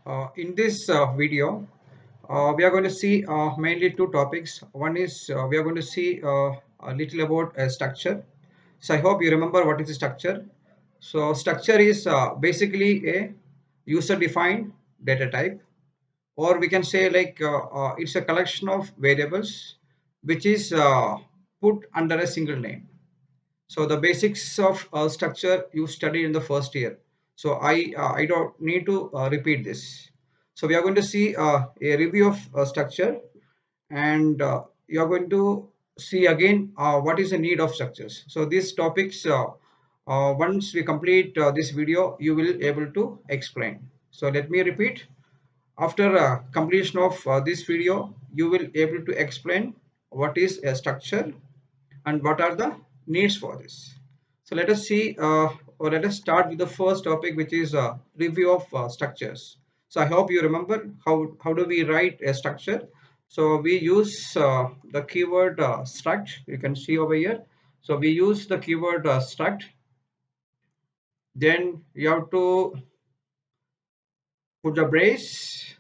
In this video, we are going to see mainly two topics. One is we are going to see a little about structure. So I hope you remember what is the structure. So structure is basically a user-defined data type, or we can say it's a collection of variables which is put under a single name. So the basics of structure you studied in the first year. So I don't need to repeat this. So we are going to see a review of structure, and you are going to see again what is the need of structures. So these topics, once we complete this video, you will able to explain. So let me repeat. After completion of this video, you will able to explain what is a structure and what are the needs for this. So let us see, or let us start with the first topic, which is review of structures. So I hope you remember how do we write a structure. So we use the keyword struct. You can see over here. So we use the keyword struct. Then you have to put the brace.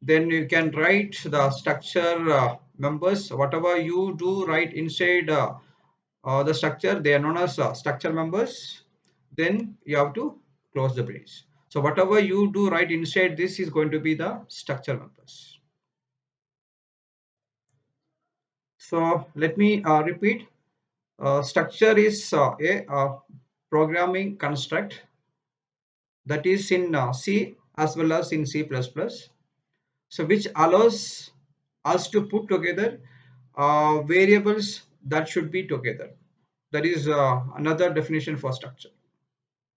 Then you can write the structure members. Whatever you do write inside the structure, they are known as structure members. Then you have to close the brace. So whatever you do right inside this is going to be the structure members. So let me repeat. Structure is a programming construct that is in C as well as in C++. So which allows us to put together variables that should be together. That is another definition for structure.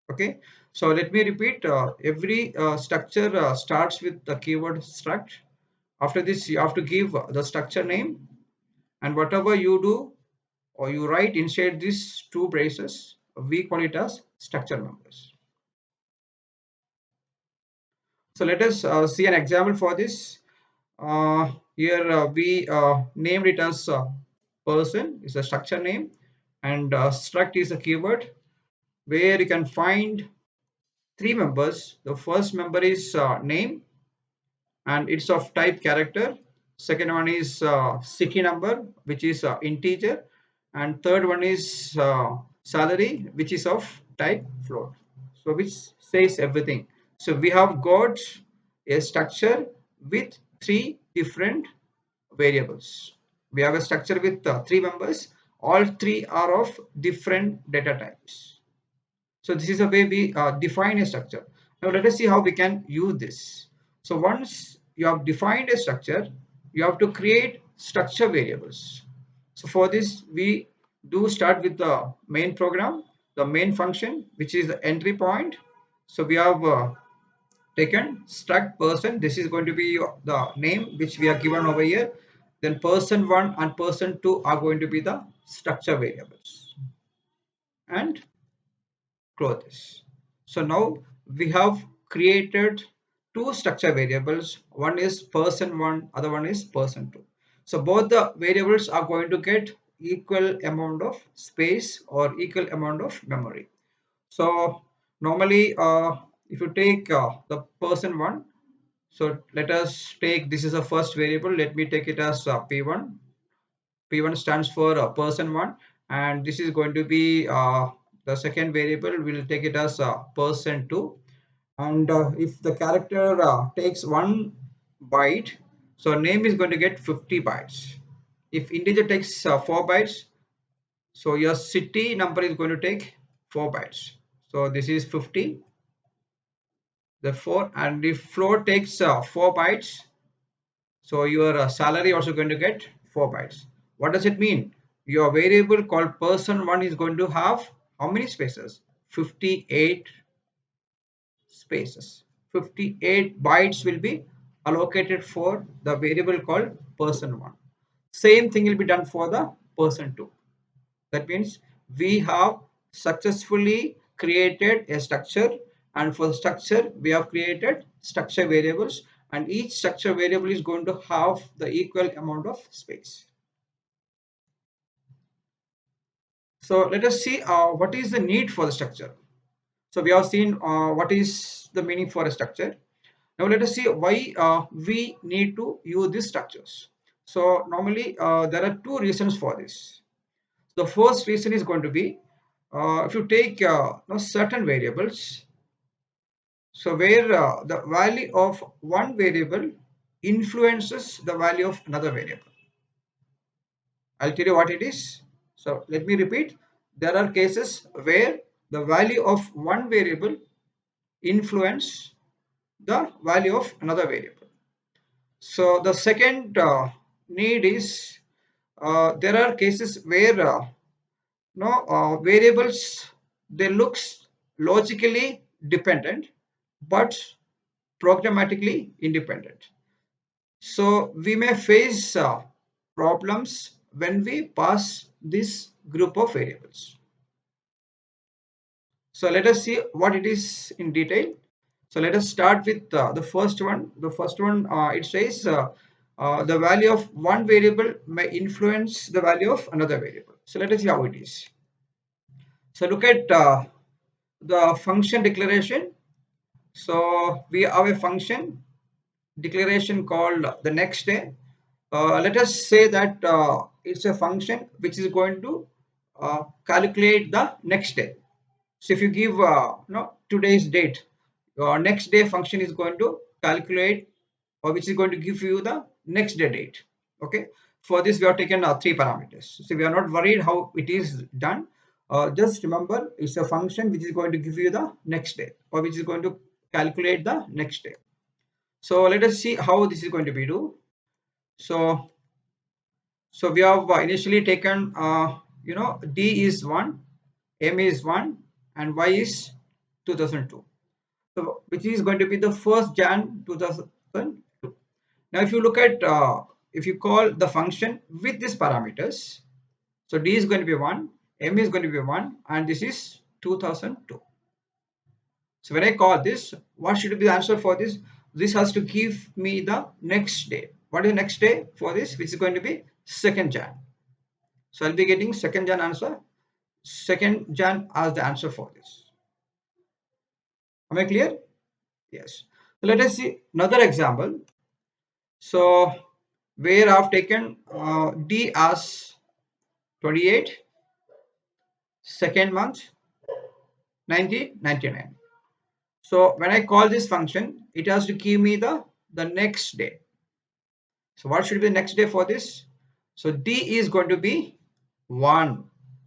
Okay, so let me repeat. Every structure starts with the keyword struct. After this, you have to give the structure name, and whatever you do or you write inside these two braces, we call it as structure members. So let us see an example for this. Here we named it as person is a structure name, and struct is a keyword where you can find three members. The first member is name, and it's of type character. Second one is city number, which is integer, and third one is salary, which is of type float. So which says everything. So we have got a structure with three different variables. We have a structure with three members. All three are of different data types. So this is a way we define a structure. Now let us see how we can use this. So once you have defined a structure, you have to create structure variables. So for this, we do start with the main program, the main function, which is the entry point. So we have taken struct person. This is going to be the name which we are given over here. Then person one and person two are going to be the structure variables. And clothes. So now we have created two structure variables. One is person one, other one is person two. So both the variables are going to get equal amount of space or equal amount of memory. So normally, if you take the person one, so let us take this is a first variable. Let me take it as p1. P1 stands for person one, and this is going to be the second variable. We'll take it as person two, and if the character takes 1 byte, so name is going to get 50 bytes. If integer takes 4 bytes, so your city number is going to take 4 bytes. So this is 50, the 4, and if float takes 4 bytes, so your salary also going to get 4 bytes. What does it mean? Your variable called person one is going to have how many spaces? 58 spaces. 58 bytes will be allocated for the variable called person one. Same thing will be done for the person two. That means we have successfully created a structure, and for the structure we have created structure variables, and each structure variable is going to have the equal amount of space. So let us see what is the need for the structure. So we have seen what is the meaning for a structure. Now let us see why we need to use these structures. So normally there are two reasons for this. The first reason is going to be if you take certain variables, so where the value of one variable influences the value of another variable. I'll tell you what it is. So let me repeat. There are cases where the value of one variable influence the value of another variable. So the second need is there are cases where no variables, they looks logically dependent but programmatically independent. So we may face problems when we pass this group of variables. So let us see what it is in detail. So let us start with the first one. The first one, it says the value of one variable may influence the value of another variable. So let us see how it is. So look at the function declaration. So we have a function declaration called the next day. Let us say that it's a function which is going to calculate the next day. So if you give today's date, your next day function is going to calculate, or which is going to give you the next day date. Okay. For this, we have taken three parameters. So we are not worried how it is done. Just remember, it's a function which is going to give you the next day, or which is going to calculate the next day. So let us see how this is going to be do. So we have initially taken d is 1, m is 1, and y is 2002. So which is going to be the 1st Jan 2002. Now if you look at if you call the function with these parameters, so d is going to be 1, m is going to be 1, and this is 2002. So when I call this, what should be the answer for this? This has to give me the next day. What is the next day for this? Which is going to be 2nd Jan. So I'll be getting 2nd Jan answer. 2nd Jan as the answer for this. Am I clear? Yes. So let us see another example. So where I've taken D as 28, 2nd month, 1999. So when I call this function, it has to give me the next day. So what should be the next day for this? So D is going to be 1.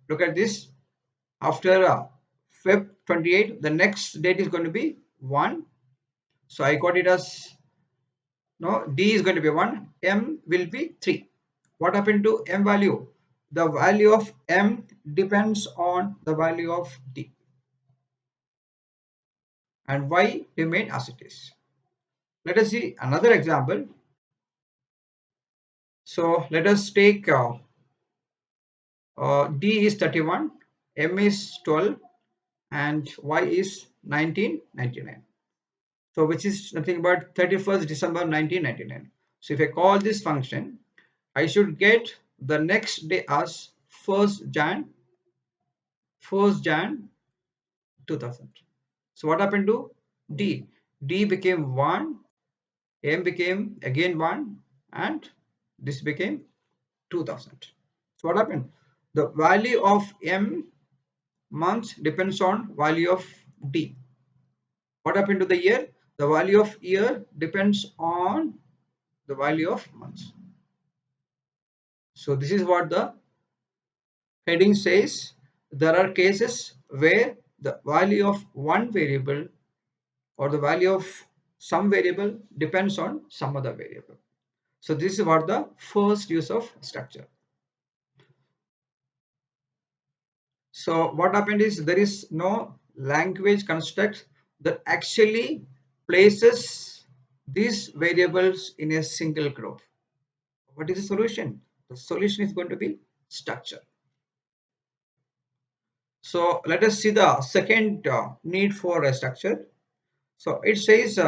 Look at this. After Feb 28, the next date is going to be 1. So I got it as no, D is going to be 1, M will be 3. What happened to M value? The value of M depends on the value of D, and Y remain as it is. Let us see another example. So let us take D is 31, M is 12, and Y is 1999. So which is nothing but 31st December 1999. So if I call this function, I should get the next day as 1st Jan 2000. So what happened to D? D became 1, M became again 1, and this became 2000. So what happened? The value of M months depends on value of D. What happened to the year? The value of year depends on the value of months. So this is what the heading says. There are cases where the value of one variable or the value of some variable depends on some other variable. So this is what the first use of structure. So what happened is there is no language construct that actually places these variables in a single group. What is the solution? The solution is going to be structure. So let us see the second need for a structure. So it says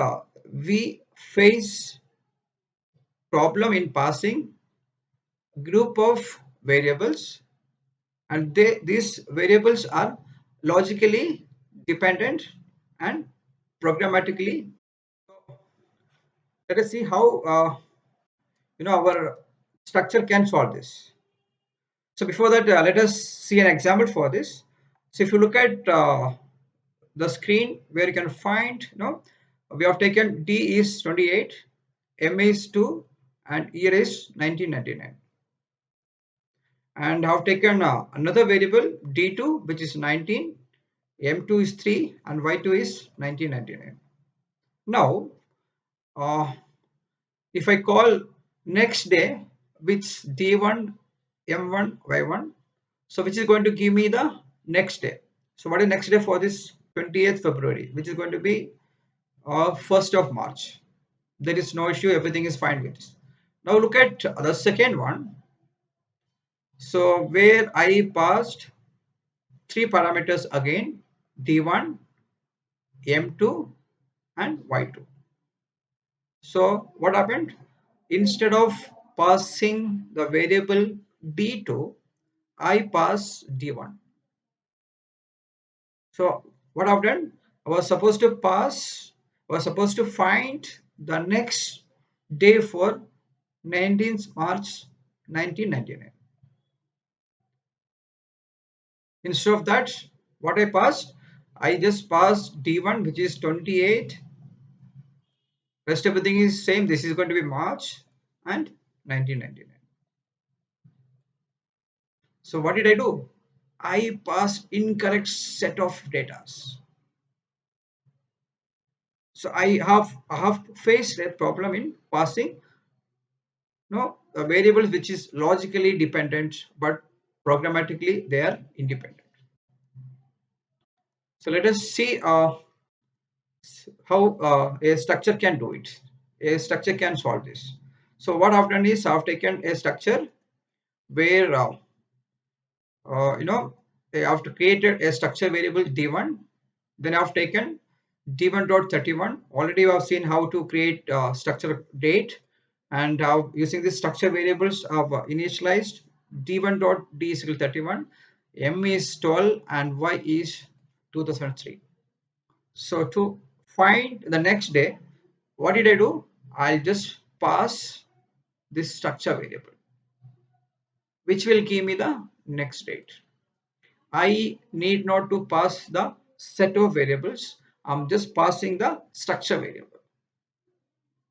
we face problem in passing group of variables, and these variables are logically dependent and programmatically. Let us see how our structure can solve this. So before that, let us see an example for this. So if you look at the screen where you can find, we have taken D is 28, M is 2, and year is 1999. And have taken another variable D2, which is 19, M2 is 3, and Y2 is 1999. Now, uh, if I call next day, which D1, M1, Y1, so which is going to give me the next day. So what is next day for this 28th February, which is going to be 1st of March. There is no issue, everything is fine with this. Now look at the second one. So where I passed three parameters again, D1, M2 and Y2. So what happened? Instead of passing the variable D2, I pass D1. So what I've done, I was supposed to find the next day for 19th March 1999. Instead of that, what I passed, I just passed D1, which is 28. Rest everything is same. This is going to be March and 1999. So what did I do? I passed incorrect set of data. So I have faced a problem in passing a variables which is logically dependent, but programmatically they are independent. So let us see how a structure can do it. A structure can solve this. So what I've done is I've taken a structure where uh, you know I've created a structure variable d1. Then I've taken d1.31. Already I've seen how to create structure date, and how using this structure variables I've initialized d1.d is equal to 31, m is 12, and y is 2003. So to find the next day, what did I do? I'll just pass this structure variable, which will give me the next date. I need not to pass the set of variables. I'm just passing the structure variable.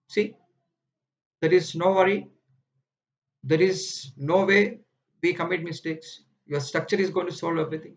See, there is no worry. There is no way we commit mistakes. Your structure is going to solve everything.